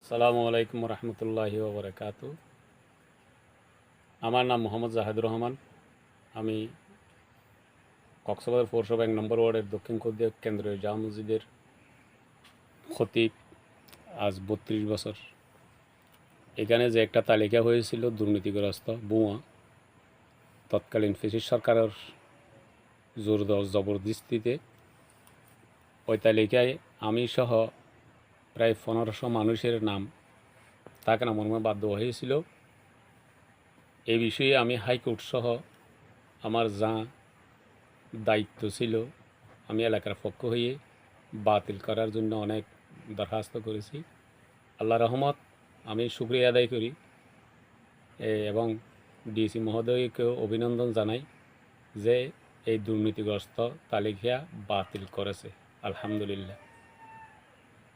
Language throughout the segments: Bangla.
আসসালামু আলাইকুম রহমতুল্লাহি ওবরাকাতু। আমার নাম মোহাম্মদ জাহিদুর রহমান। আমি কক্সবাজার পৌরসভা 1 নম্বর ওয়ার্ডের দক্ষিণ কুদিয়া কেন্দ্রীয় জামে মসজিদের খতিব। আজ 32 বছর। এখানে যে একটা তালিকা হয়েছিল দুর্নীতিগ্রস্ত বুয়া, তৎকালীন ফেসিস সরকারের জোর জবরদস্তিতে, ওই তালিকায় আমি সহ প্রায় 1500 মানুষের নাম তাকে নামানোর বাধ্য হয়েছিল। এই বিষয়ে আমি হাইকোর্ট সহ আমার যা দায়িত্ব ছিল, আমি এলাকার পক্ষ হয়ে বাতিল করার জন্য অনেক দরখাস্ত করেছি। আল্লাহ রহমত, আমি শুকরিয়া আদায় করি এবং ডিসি মহোদয়কেও অভিনন্দন জানাই যে এই দুর্নীতিগ্রস্ত তালিকা বাতিল করেছে। আলহামদুলিল্লাহ।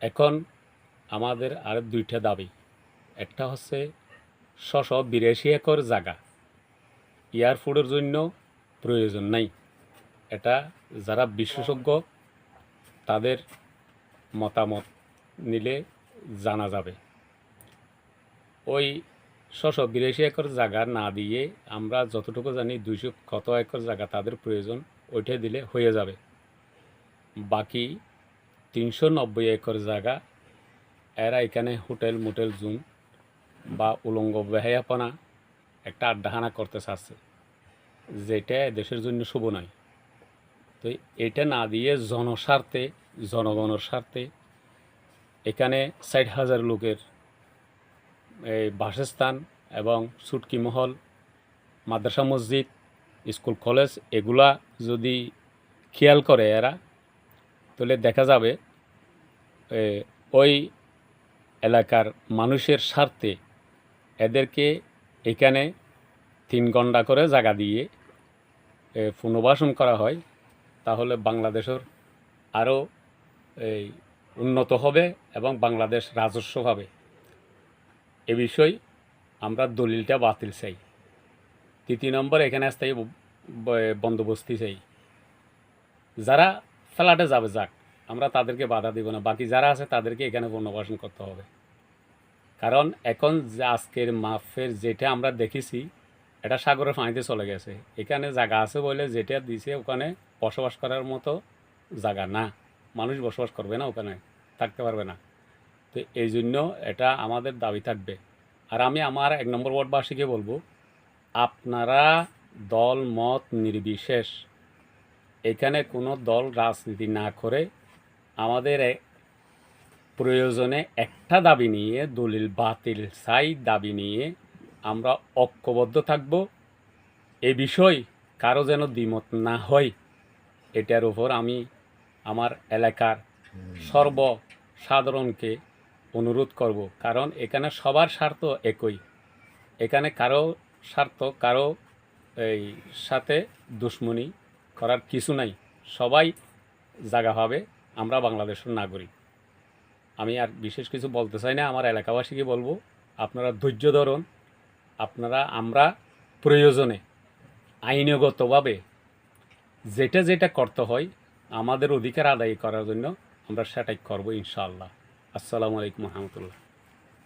এখন আমাদের আর দুইটা দাবি। একটা হচ্ছে 682 একর জায়গা এয়ারপোর্টের জন্য প্রয়োজন নাই। এটা যারা বিশেষজ্ঞ তাদের মতামত নিলে জানা যাবে। ওই 682 একর জায়গা না দিয়ে আমরা যতটুকু জানি 200 কত একর জায়গা তাদের প্রয়োজন, ওইটা দিলে হয়ে যাবে। বাকি 390 একর জায়গা এরা এখানে হোটেল মোটেল জুন বা উলঙ্গ বেহায়াপনা একটা আড্ডাহানা করতে চাচ্ছে, যেটা দেশের জন্য শুভ নয়। তো এটা না দিয়ে জনস্বার্থে, জনগণের স্বার্থে এখানে 60,000 লোকের এই বাসস্থান এবং সুটকি মহল, মাদ্রাসা মসজিদ, স্কুল কলেজ এগুলা যদি খেয়াল করে এরা, তাহলে দেখা যাবে ওই এলাকার মানুষের স্বার্থে এদেরকে এখানে 3 ঘন্টা করে জায়গা দিয়ে পুনর্বাসন করা হয়, তাহলে বাংলাদেশের আরও এই উন্নত হবে এবং বাংলাদেশ রাজস্ব হবে। এ বিষয়ে আমরা দলিলটা বাতিল চাই। 3 নম্বর, এখানে স্থায়ী বন্দোবস্তি চাই। যারা ফ্ল্যাটে যাবে যাক, আমরা তাদেরকে বাধা দিব না। বাকি যারা আছে তাদেরকে এখানে পুনর্বাসন করতে হবে। কারণ এখন যে আজকের মাফের যেটা আমরা দেখেছি, এটা সাগরের পানিতে চলে গেছে। এখানে জায়গা আছে বলে যেটা দিছে ওখানে বসবাস করার মতো জায়গা না। মানুষ বসবাস করবে না, ওখানে থাকতে পারবে না। তো এই জন্য এটা আমাদের দাবি থাকবে। আর আমি আমার 1 নম্বর ওয়ার্ডবাসীকে বলবো, আপনারা দল মত নির্বিশেষ এখানে কোনো দল রাজনীতি না করে আমাদের প্রয়োজনে একটা দাবি নিয়ে, দলিল বাতিল চাই দাবি নিয়ে আমরা ঐক্যবদ্ধ থাকব। এই বিষয় কারো যেন দ্বিমত না হয়, এটার উপর আমি আমার এলাকার সর্বসাধারণকে অনুরোধ করব। কারণ এখানে সবার স্বার্থ একই। এখানে কারো স্বার্থ কারো এই সাথে দুশ্মনী করার কিছু নাই। সবাই জায়গা হবে। আমরা বাংলাদেশের নাগরিক। আমি আর বিশেষ কিছু বলতে চাই না। আমার এলাকাবাসীকে বলবো, আপনারা ধৈর্য ধরুন। আমরা প্রয়োজনে আইনগতভাবে যেটা যেটা করতে হয় আমাদের অধিকার আদায় করার জন্য আমরা সেটাই করবো ইনশাআল্লাহ। আসসালামু আলাইকুম রহমতুল্লাহ।